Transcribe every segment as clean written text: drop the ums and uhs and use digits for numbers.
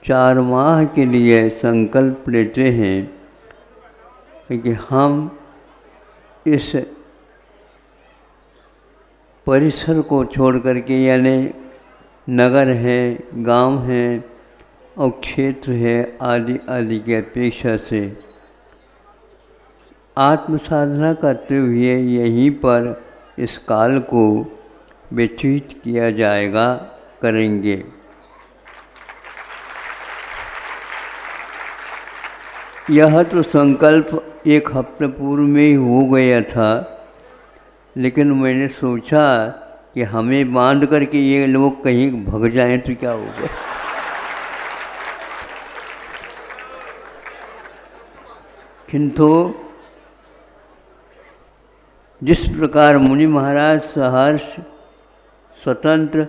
4 माह के लिए संकल्प लेते हैं कि हम इस परिसर को छोड़ करके, यानी नगर है, गांव है और क्षेत्र है आदि आदि की अपेक्षा से आत्म साधना करते हुए यहीं पर इस काल को व्यतीत किया जाएगा, करेंगे। यह तो संकल्प 1 हफ्ते पूर्व में ही हो गया था, लेकिन मैंने सोचा कि हमें बांध करके ये लोग कहीं भग जाएं तो क्या होगा। किंतु जिस प्रकार मुनि महाराज सहर्ष स्वतंत्र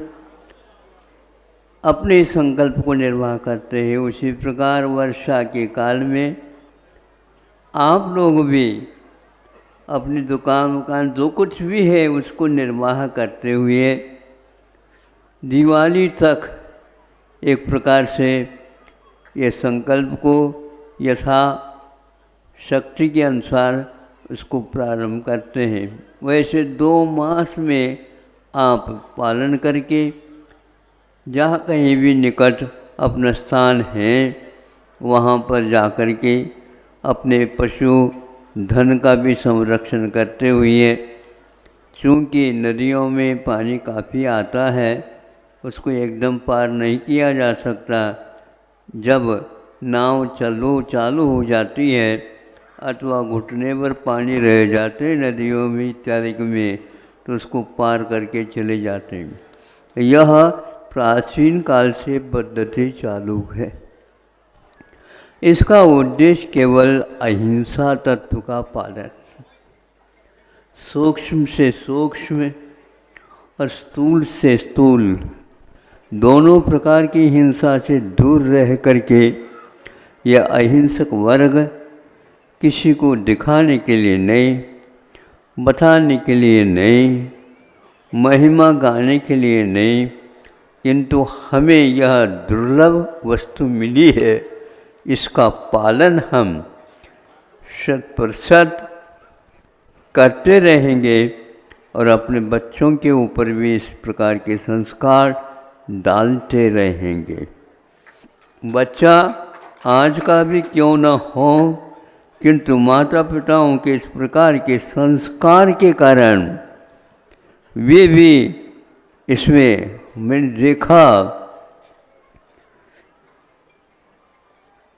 अपने संकल्प को निर्वाह करते हैं, उसी प्रकार वर्षा के काल में आप लोग भी अपनी दुकान जो कुछ भी है उसको निर्वाह करते हुए दिवाली तक एक प्रकार से ये संकल्प को यथा शक्ति के अनुसार उसको प्रारंभ करते हैं। वैसे 2 मास में आप पालन करके जहाँ कहीं भी निकट अपना स्थान है वहाँ पर जा कर के अपने पशु धन का भी संरक्षण करते हुए, चूँकि नदियों में पानी काफ़ी आता है, उसको एकदम पार नहीं किया जा सकता। जब नाव चालू हो जाती है अथवा घुटने पर पानी रह जाते हैं नदियों में इत्यादि में, तो उसको पार करके चले जाते हैं। यह प्राचीन काल से पद्धति चालू है। इसका उद्देश्य केवल अहिंसा तत्व का पालन, सूक्ष्म से सूक्ष्म और स्थूल से स्थूल दोनों प्रकार की हिंसा से दूर रह करके यह अहिंसक वर्ग किसी को दिखाने के लिए नहीं, बताने के लिए नहीं, महिमा गाने के लिए नहीं, किंतु हमें यह दुर्लभ वस्तु मिली है, इसका पालन हम 100% करते रहेंगे और अपने बच्चों के ऊपर भी इस प्रकार के संस्कार डालते रहेंगे। बच्चा आज का भी क्यों न हो, किंतु माता पिताओं के इस प्रकार के संस्कार के कारण वे भी इसमें, मैंने देखा,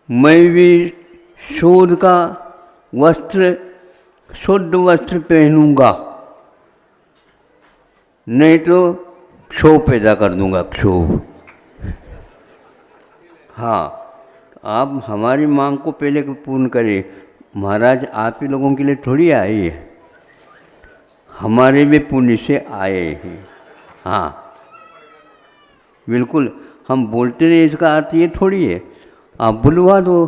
मैं भी शुद्ध वस्त्र पहनूंगा, नहीं तो क्षोभ पैदा कर दूंगा, क्षोभ। हाँ, आप हमारी मांग को पहले पूर्ण करें। महाराज आप ही लोगों के लिए थोड़ी आए है, हमारे भी पुण्य से आए हैं। हाँ बिल्कुल, हम बोलते नहीं इसका अर्थ ये थोड़ी है आप बुलवा दो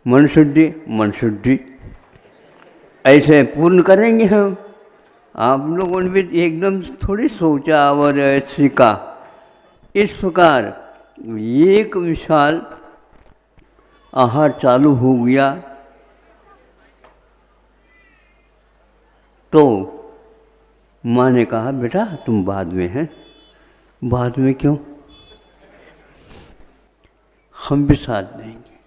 मन शुद्धि ऐसे पूर्ण करेंगे हम। आप लोगों ने भी एकदम थोड़ी सोचा और सीखा। इस प्रकार एक विशाल आहार चालू हो गया तो माँ ने कहा बेटा तुम बाद में हैं। बाद में क्यों, हम भी साथ देंगे,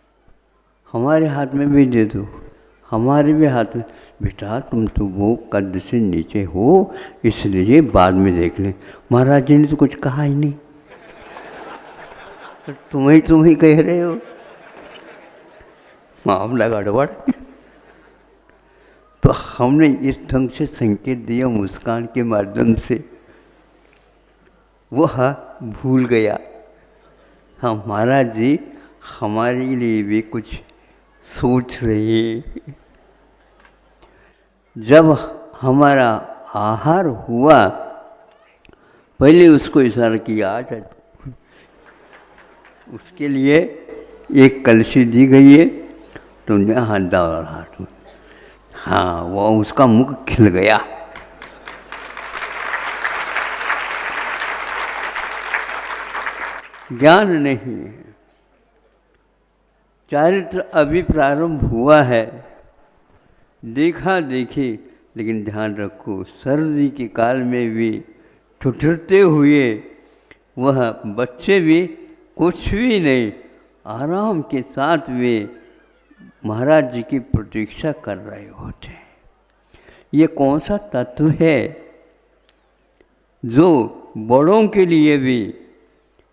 हमारे हाथ में भी दे दो, हमारे भी हाथ में। बेटा तुम तो वो कद से नीचे हो इसलिए बाद में देख लें। महाराज जी ने तो कुछ कहा ही नहीं, तुम ही कह रहे हो, मामला गड़बड़। तो हमने इस ढंग से संकेत दिया मुस्कान के माध्यम से, वह भूल गया। हाँ महाराज जी हमारे लिए भी कुछ सोच रहे। जब हमारा आहार हुआ पहले उसको इशारा किया, आज उसके लिए एक कलशी दी गई है, तुमने हाथ डाला हाथ में। हाँ वो उसका मुख खिल गया। ज्ञान नहीं है, चारित्र अभी प्रारंभ हुआ है, देखा देखी, लेकिन ध्यान रखो सर्दी के काल में भी ठुठुरते हुए वह बच्चे भी कुछ भी नहीं, आराम के साथ वे महाराज जी की प्रतीक्षा कर रहे होते हैं। ये कौन सा तत्व है जो बड़ों के लिए भी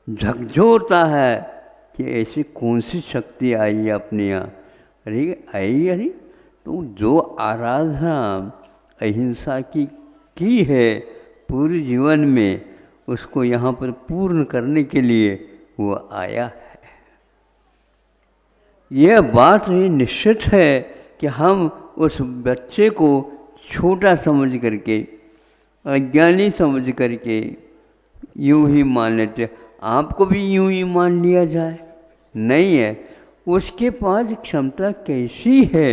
झकझोरता है कि ऐसी कौन सी शक्ति आई अपने यहाँ। अरे तो जो आराधना अहिंसा की है पूरे जीवन में, उसको यहाँ पर पूर्ण करने के लिए वो आया है। यह बात ही निश्चित है कि हम उस बच्चे को छोटा समझ करके, अज्ञानी समझ करके यूं ही मान लेते। आपको भी यूं ही मान लिया जाए, नहीं है। उसके पास क्षमता कैसी है,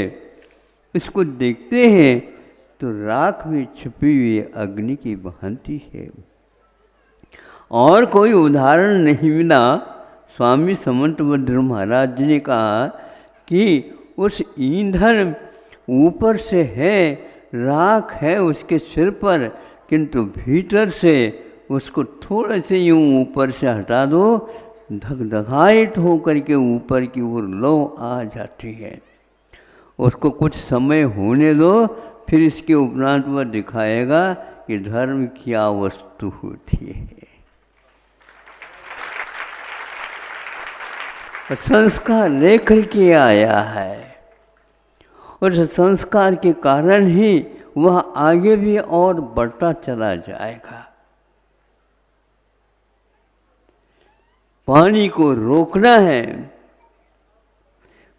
इसको देखते हैं तो राख में छुपी हुई अग्नि की भांति है। और कोई उदाहरण नहीं मिला। स्वामी समंतभद्र महाराज जी ने कहा कि उस ईंधन ऊपर से है, राख है उसके सिर पर, किंतु भीतर से उसको थोड़े से यूँ ऊपर से हटा दो, धकधकाहट होकर के ऊपर की ओर लो आ जाती है। उसको कुछ समय होने दो, फिर इसके उपरांत वह दिखाएगा कि धर्म क्या वस्तु होती है। संस्कार लेकर के आया है, और संस्कार के कारण ही वह आगे भी और बढ़ता चला जाएगा। पानी को रोकना है,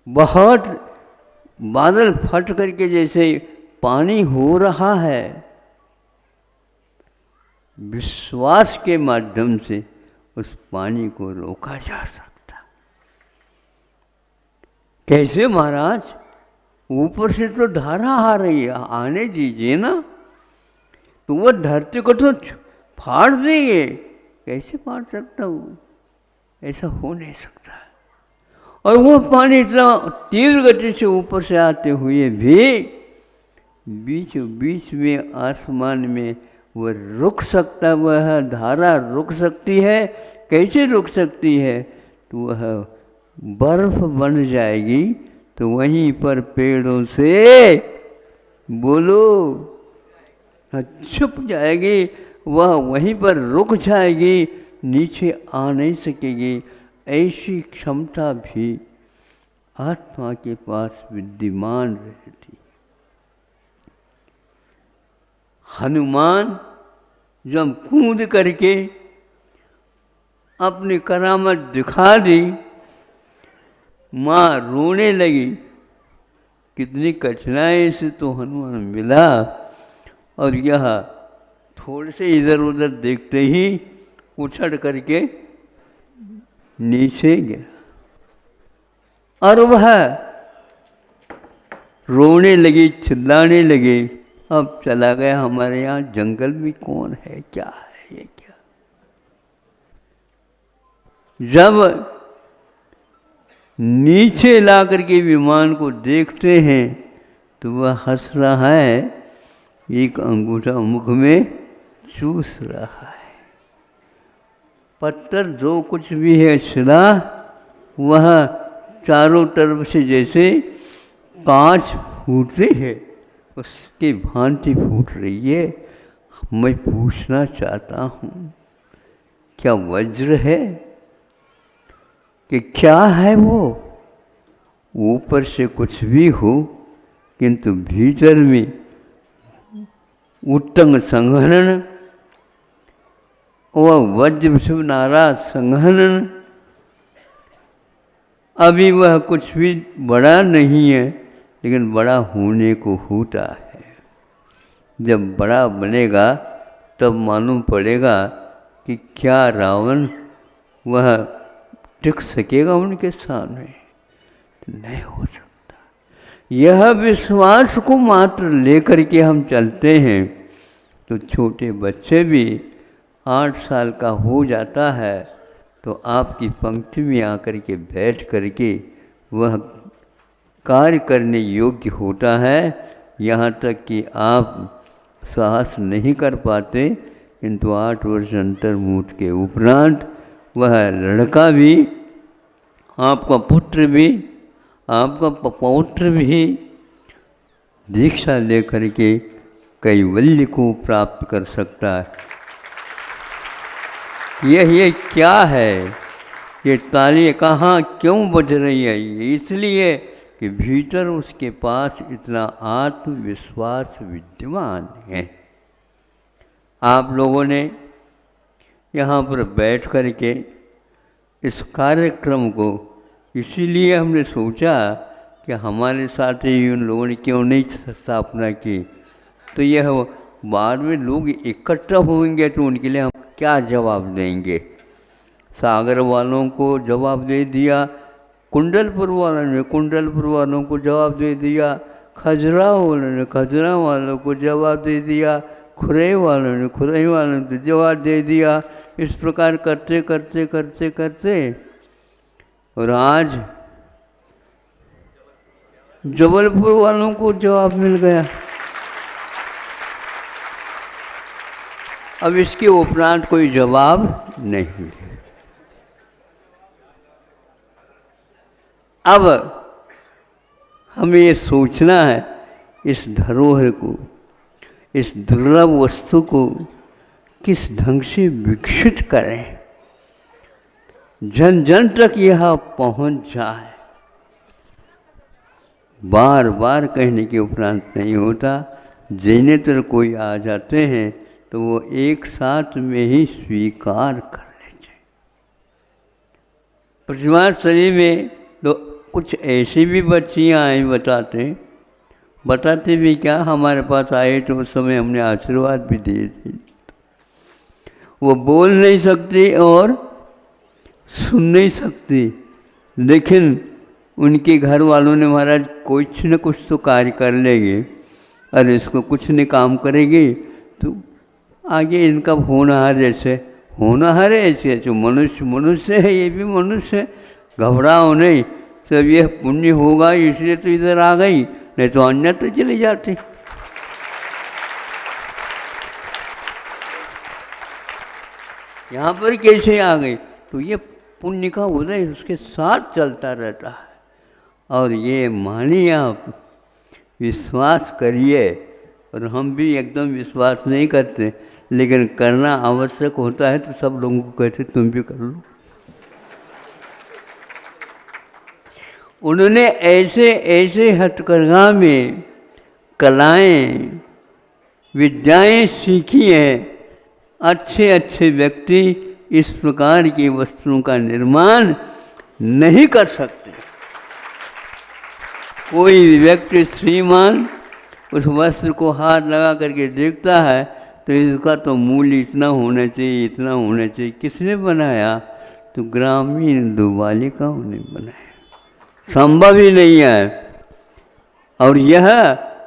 बहुत बादल फट करके जैसे पानी हो रहा है, विश्वास के माध्यम से उस पानी को रोका जा सकता। कैसे महाराज? ऊपर से तो धारा आ रही है, आने दीजिए ना, तो वह धरती को तो फाड़ देंगे। कैसे फाड़ सकता हूँ? ऐसा हो नहीं सकता। और वो पानी इतना तीव्र गति से ऊपर से आते हुए भी बीच बीच में आसमान में वह रुक सकता, वह धारा रुक सकती है। कैसे रुक सकती है? तो वह बर्फ बन जाएगी, तो वहीं पर पेड़ों से बोलो छुप जाएगी, वह वहीं पर रुक जाएगी, नीचे आ नहीं सकेगी। ऐसी क्षमता भी आत्मा के पास विद्यमान रहती। हनुमान जब कूद करके अपनी करामत दिखा दी, माँ रोने लगी। कितनी कठिनाई से तो हनुमान मिला, और यह थोड़े से इधर उधर देखते ही उछड़ करके नीचे गया, और वह रोने लगी, चिल्लाने लगी। अब चला गया। हमारे यहाँ जंगल में कौन है, क्या है ये, क्या? जब नीचे ला करके विमान को देखते हैं तो वह हंस रहा है, एक अंगूठा मुख में चूस रहा है। पत्थर जो कुछ भी है, शिला, वह चारों तरफ से जैसे कांच फूटती है, उसकी भांति फूट रही है। मैं पूछना चाहता हूँ, क्या वज्र है कि क्या है? वो ऊपर से कुछ भी हो, किंतु भीतर में उत्तंग संघनन, वह वज्र शुभ नाराज संघनन। अभी वह कुछ भी बड़ा नहीं है, लेकिन बड़ा होने को होता है। जब बड़ा बनेगा तब मालूम पड़ेगा कि क्या रावण वह टिक सकेगा उनके सामने? नहीं हो सकता। यह विश्वास को मात्र लेकर के हम चलते हैं तो छोटे बच्चे भी 8 साल का हो जाता है तो आपकी पंक्ति में आकर के बैठ करके वह कार्य करने योग्य होता है। यहाँ तक कि आप साहस नहीं कर पाते, किंतु 8 वर्ष अंतर्मुख के उपरांत वह लड़का भी, आपका पुत्र भी, आपका पौत्र भी दीक्षा लेकर के कैवल्य को प्राप्त कर सकता है। ये क्या है? ये ताली कहाँ क्यों बज रही है? इसलिए कि भीतर उसके पास इतना आत्मविश्वास विद्यमान है। आप लोगों ने यहाँ पर बैठ कर के इस कार्यक्रम को, इसीलिए हमने सोचा कि हमारे साथ ही उन लोगों ने क्यों नहीं स्थापना की। तो यह बाद में लोग इकट्ठा होंगे तो उनके लिए हम क्या जवाब देंगे? सागर वालों को जवाब दे दिया, कुंडलपुर वालों ने कुंडलपुर वालों को जवाब दे दिया, खजरा वालों ने खजरा वालों को जवाब दे दिया, खुरई वालों ने खुरई वालों को जवाब दे दिया। इस प्रकार करते करते करते करते और आज जबलपुर वालों को जवाब मिल गया। अब इसके उपरांत कोई जवाब नहीं है। अब हमें ये सोचना है, इस धरोहर को, इस दुर्लभ वस्तु को किस ढंग से विकसित करें, जन जन तक यह पहुंच जाए। बार बार कहने के उपरांत नहीं होता। जिन्हें कोई आ जाते हैं तो वो एक साथ में ही स्वीकार कर लेते हैं। प्रतिमा शरीर में तो कुछ ऐसी भी बच्चियाँ आई, बताते भी क्या, हमारे पास आए तो उस समय हमने आशीर्वाद भी दिए थे। वो बोल नहीं सकती और सुन नहीं सकती, लेकिन उनके घर वालों ने महाराज कुछ न कुछ तो कार्य कर लेंगे, अरे इसको कुछ नहीं काम करेगी तो आगे इनका होनहार है ऐसे जो मनुष्य है, ये भी मनुष्य है, घबराओ नहीं, सब यह पुण्य होगा इसलिए तो इधर आ गई, नहीं तो अन्य तो चली जाती। यहाँ पर कैसे आ गई? तो ये पुण्य का उदय उसके साथ चलता रहता है। और ये मानिए, आप विश्वास करिए, और हम भी एकदम विश्वास नहीं करते, लेकिन करना आवश्यक होता है तो सब लोगों को कहते तुम भी कर लो। उन्होंने ऐसे ऐसे हथकरघा में कलाएं विद्याएं सीखी हैं, अच्छे अच्छे व्यक्ति इस प्रकार की वस्तुओं का निर्माण नहीं कर सकते। कोई व्यक्ति श्रीमान उस वस्त्र को हाथ लगा करके देखता है तो इसका तो मूल्य इतना होना चाहिए, इतना होना चाहिए। किसने बनाया? तो ग्रामीण दुबालिकाओं ने बनाया। संभव ही नहीं है। और यह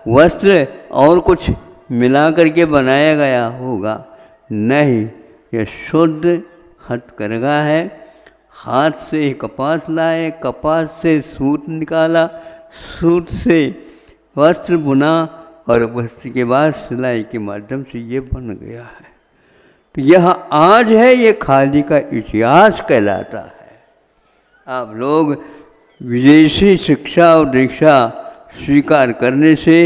वस्त्र और कुछ मिला करके बनाया गया होगा? नहीं, यह शुद्ध हथकरघा है। हाथ से कपास लाए, कपास से सूत निकाला, सूत से वस्त्र बुना, और वस्त्र के बाद सिलाई के माध्यम से ये बन गया है। तो यह आज है, ये खादी का इतिहास कहलाता है। आप लोग विदेशी शिक्षा और दीक्षा स्वीकार करने से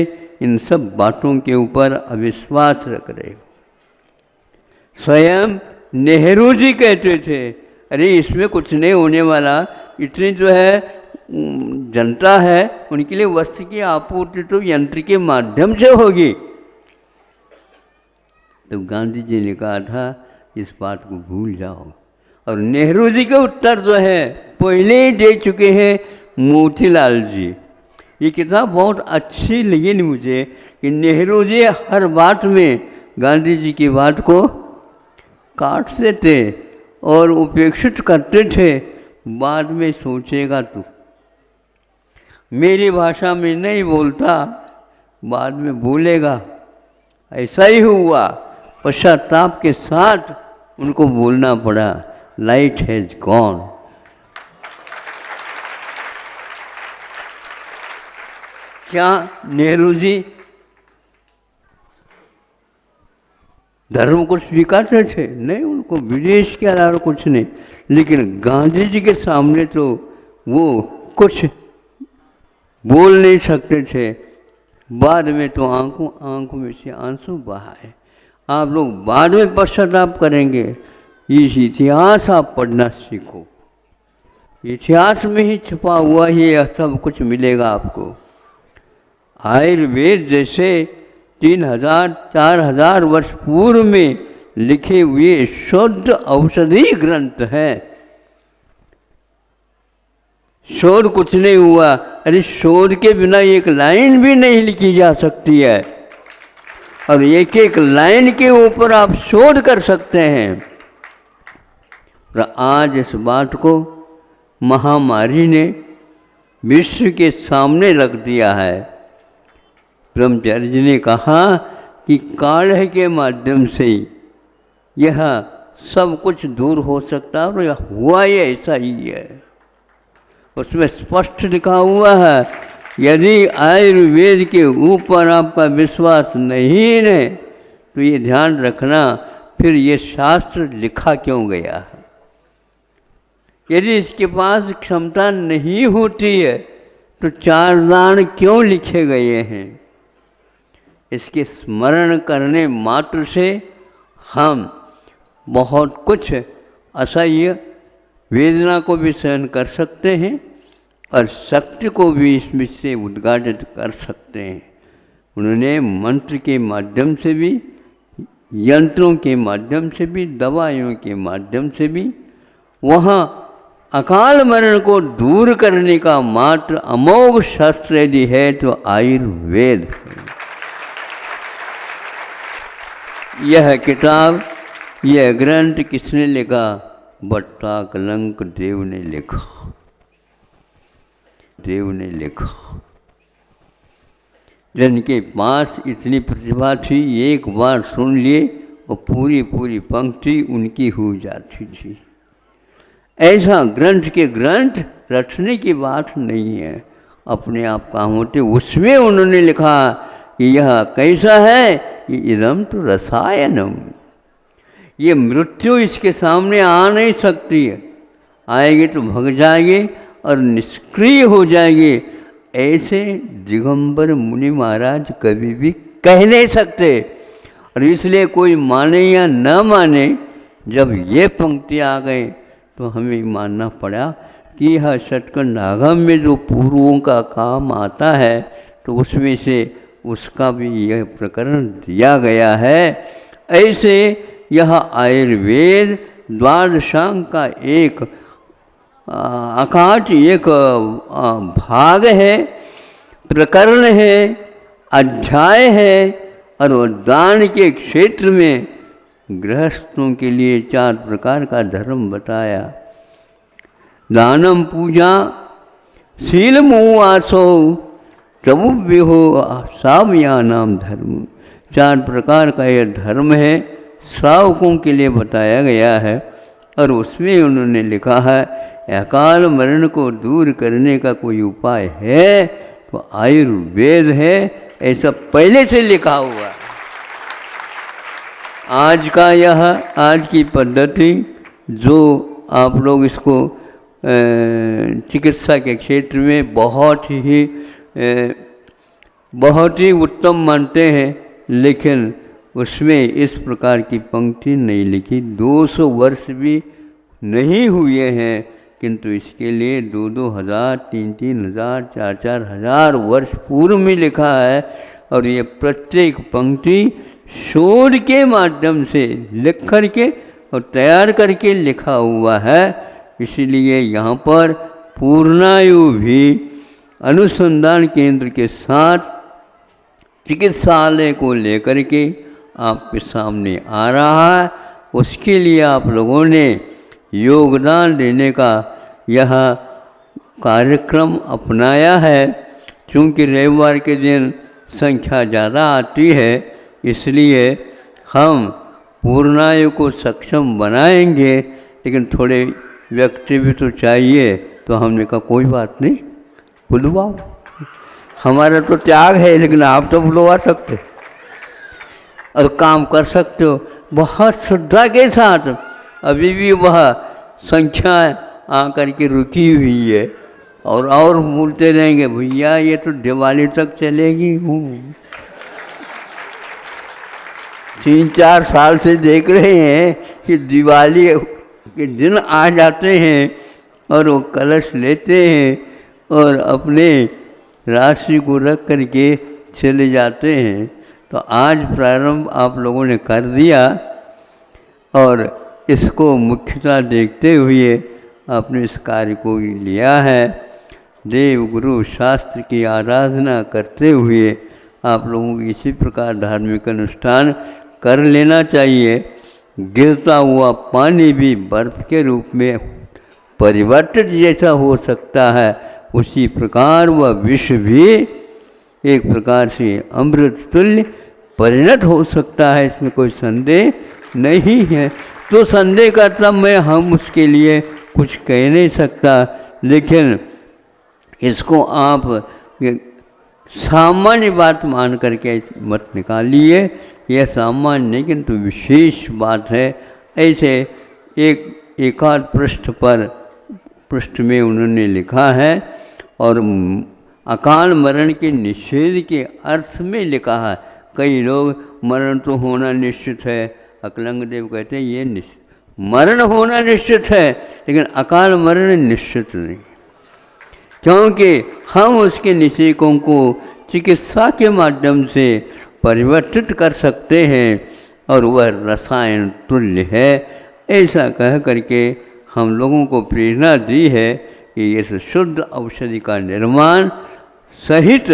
इन सब बातों के ऊपर अविश्वास रख रहे हो। स्वयं नेहरू जी कहते थे, अरे इसमें कुछ नहीं होने वाला, इतनी जो है जनता है उनके लिए वस्त्र की आपूर्ति तो यंत्र के माध्यम से होगी। तो गांधी जी ने कहा था इस बात को भूल जाओ। और नेहरू जी का उत्तर जो है पहले ही दे चुके हैं मोतीलाल जी। ये किताब बहुत अच्छी लगी मुझे कि नेहरू जी हर बात में गांधी जी की बात को काटते थे और उपेक्षित करते थे। बाद में सोचेगा तू, मेरी भाषा में नहीं बोलता, बाद में बोलेगा। ऐसा ही हुआ, पश्चाताप के साथ उनको बोलना पड़ा, लाइट हैज गॉन। क्या नेहरू जी धर्म को स्वीकारते थे? नहीं, उनको विदेश के अलावा कुछ नहीं। लेकिन गांधी जी के सामने तो वो कुछ बोल नहीं सकते थे। बाद में तो आंखों में से आंसू बहाए। आप लोग बाद में पश्चाताप करेंगे। इस इतिहास आप पढ़ना सीखो। इतिहास में ही छुपा हुआ ही यह सब कुछ मिलेगा आपको। आयुर्वेद जैसे 3000-4000 वर्ष पूर्व में लिखे हुए शुद्ध औषधि ग्रंथ है। शोध कुछ नहीं हुआ। अरे शोध के बिना एक लाइन भी नहीं लिखी जा सकती है, और एक एक लाइन के ऊपर आप शोध कर सकते हैं। और आज इस बात को महामारी ने विश्व के सामने रख दिया है। ब्रह्मचारी जी ने कहा कि काढ़े के माध्यम से यह सब कुछ दूर हो सकता है, और यह हुआ ही ऐसा ही है। उसमें स्पष्ट लिखा हुआ है, यदि आयुर्वेद के ऊपर आपका विश्वास नहीं है तो ये ध्यान रखना, फिर ये शास्त्र लिखा क्यों गया है। यदि इसके पास क्षमता नहीं होती है तो 4 दान क्यों लिखे गए हैं। इसके स्मरण करने मात्र से हम बहुत कुछ असह्य वेदना को भी सहन कर सकते हैं, और शक्ति को भी इसमें से उद्घाटित कर सकते हैं। उन्होंने मंत्र के माध्यम से भी, यंत्रों के माध्यम से भी, दवाइयों के माध्यम से भी वहाँ अकाल मरण को दूर करने का मात्र अमोघ शस्त्र यदि है तो आयुर्वेद है। यह किताब, यह ग्रंथ किसने लिखा? भट्टा कलंक देव ने लिखा। देव ने लिखा। जिनके पास इतनी प्रतिभा थी, एक बार सुन लिए और पूरी पूरी पंक्ति उनकी हो जाती थी। ऐसा ग्रंथ के ग्रंथ रटने की बात नहीं है, अपने आप काम होते। उसमें उन्होंने लिखा कि यह कैसा है कि इदम तो रसायनम, ये मृत्यु इसके सामने आ नहीं सकती है। आएगी तो भग जाएगी और निष्क्रिय हो जाएगी। ऐसे दिगंबर मुनि महाराज कभी भी कह नहीं सकते। और इसलिए कोई माने या न माने, जब ये पंक्ति आ गए तो हमें मानना पड़ा कि यह शतकंड आगम में जो पूर्वों का काम आता है तो उसमें से उसका भी यह प्रकरण दिया गया है। ऐसे यह आयुर्वेद द्वादशांग का एक अकाट एक भाग है, प्रकरण है, अध्याय है। और दान के क्षेत्र में गृहस्थों के लिए 4 प्रकार का धर्म बताया। दानम पूजा, शील मुआसो, चबुव्यो सावयानाम धर्म। 4 प्रकार का यह धर्म है, श्रावकों के लिए बताया गया है। और उसमें उन्होंने लिखा है, अकाल मरण को दूर करने का कोई उपाय है तो आयुर्वेद है, ऐसा पहले से लिखा हुआ है। आज की पद्धति जो आप लोग इसको चिकित्सा के क्षेत्र में बहुत ही उत्तम मानते हैं, लेकिन उसमें इस प्रकार की पंक्ति नहीं लिखी। 200 वर्ष भी नहीं हुए हैं, किंतु इसके लिए 2-2 हज़ार, 3-3 हज़ार, 4-4 हज़ार वर्ष पूर्व में लिखा है। और ये प्रत्येक पंक्ति शोध के माध्यम से लिख करके और तैयार करके लिखा हुआ है। इसलिए यहाँ पर पूर्णायु भी अनुसंधान केंद्र के साथ चिकित्सालय को लेकर के आपके सामने आ रहा है। उसके लिए आप लोगों ने योगदान देने का यह कार्यक्रम अपनाया है। क्योंकि रविवार के दिन संख्या ज़्यादा आती है, इसलिए हम पूर्णायु को सक्षम बनाएंगे, लेकिन थोड़े व्यक्ति भी तो चाहिए। तो हमने कहा कोई बात नहीं, बुलवाओ। हमारा तो त्याग है, लेकिन आप तो बुलवा सकते और काम कर सकते हो बहुत श्रद्धा के साथ। अभी भी वह संख्या आकर के रुकी हुई है और बोलते रहेंगे भैया ये तो दिवाली तक चलेगी। हूँ 3-4 साल से देख रहे हैं कि दिवाली के दिन आ जाते हैं और वो कलश लेते हैं और अपने राशि को रख करके चले जाते हैं। तो आज प्रारंभ आप लोगों ने कर दिया और इसको मुख्यता देखते हुए आपने इस कार्य को लिया है। देव गुरु शास्त्र की आराधना करते हुए आप लोगों को इसी प्रकार धार्मिक अनुष्ठान कर लेना चाहिए। गिरता हुआ पानी भी बर्फ के रूप में परिवर्तित जैसा हो सकता है, उसी प्रकार वह विश्व भी एक प्रकार से अमृत तुल्य परिणत हो सकता है, इसमें कोई संदेह नहीं है। तो संदेह करता मैं हम उसके लिए कुछ कह नहीं सकता, लेकिन इसको आप सामान्य बात मान करके मत निकालिए। यह सामान्य नहीं किंतु विशेष बात है। ऐसे एकाध पृष्ठ में उन्होंने लिखा है और अकाल मरण के निषेध के अर्थ में लिखा है। कई लोग मरण तो होना निश्चित है, अकलंग देव कहते हैं ये मरण होना निश्चित है, लेकिन अकाल मरण निश्चित नहीं, क्योंकि हम उसके निषेकों को चिकित्सा के माध्यम से परिवर्तित कर सकते हैं और वह रसायन तुल्य है। ऐसा कह करके हम लोगों को प्रेरणा दी है कि इस शुद्ध औषधि का निर्माण सहित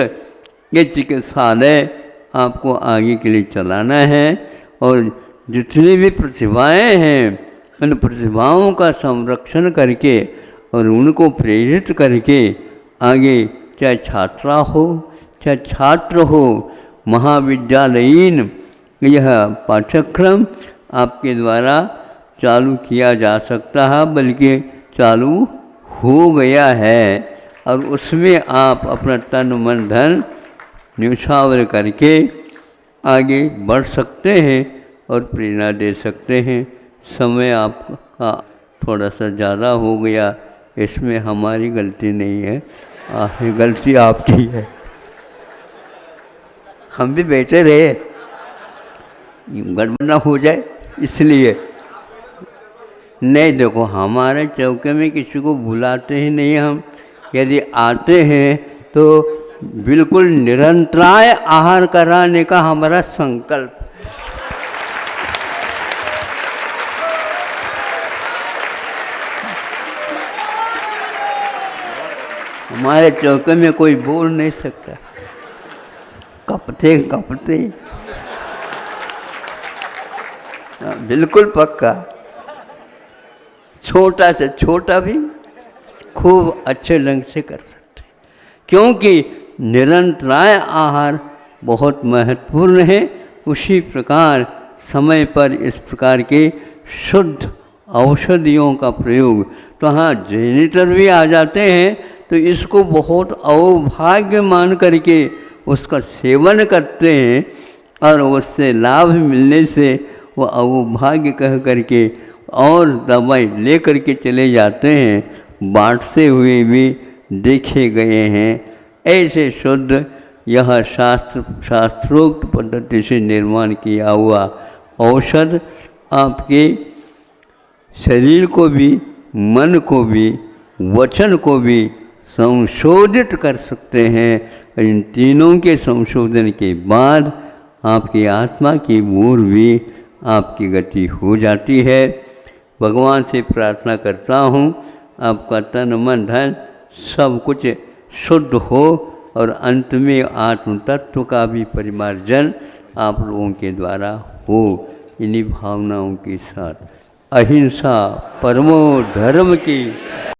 ये चिकित्सालय आपको आगे के लिए चलाना है और जितनी भी प्रतिभाएं हैं उन प्रतिभाओं का संरक्षण करके और उनको प्रेरित करके आगे चाहे छात्रा हो चाहे छात्र हो, महाविद्यालयीन यह पाठ्यक्रम आपके द्वारा चालू किया जा सकता है, बल्कि चालू हो गया है और उसमें आप अपना तन मन धन न्यौछावर करके आगे बढ़ सकते हैं और प्रेरणा दे सकते हैं। समय आपका थोड़ा सा ज़्यादा हो गया, इसमें हमारी गलती नहीं है, गलती आपकी है। हम भी बैठे रहे, गड़बड़ ना हो जाए इसलिए। नहीं देखो, हमारे चौके में किसी को बुलाते ही नहीं हम। यदि आते हैं तो बिल्कुल निरंतराय आहार कराने का हमारा संकल्प। हमारे चौके में कोई बोल नहीं सकता, कपते कपते बिल्कुल पक्का। छोटा से छोटा भी खूब अच्छे ढंग से कर सकते हैं, क्योंकि निरंतराय आहार बहुत महत्वपूर्ण है। उसी प्रकार समय पर इस प्रकार के शुद्ध औषधियों का प्रयोग, तो हाँ जेनिटर भी आ जाते हैं तो इसको बहुत अवभाग्य मान करके उसका सेवन करते हैं और उससे लाभ मिलने से वो अवभाग्य कह करके और दवाई ले करके चले जाते हैं, बांटते हुए भी देखे गए हैं। ऐसे शुद्ध यह शास्त्रोक्त पद्धति से निर्माण किया हुआ औषध आपके शरीर को भी, मन को भी, वचन को भी संशोधित कर सकते हैं। इन तीनों के संशोधन के बाद आपकी आत्मा की ओर भी आपकी गति हो जाती है। भगवान से प्रार्थना करता हूँ आपका तन मन धन सब कुछ शुद्ध हो और अंत में आत्म तत्व का भी परिमार्जन आप लोगों के द्वारा हो। इन्हीं भावनाओं के साथ अहिंसा परमो धर्म की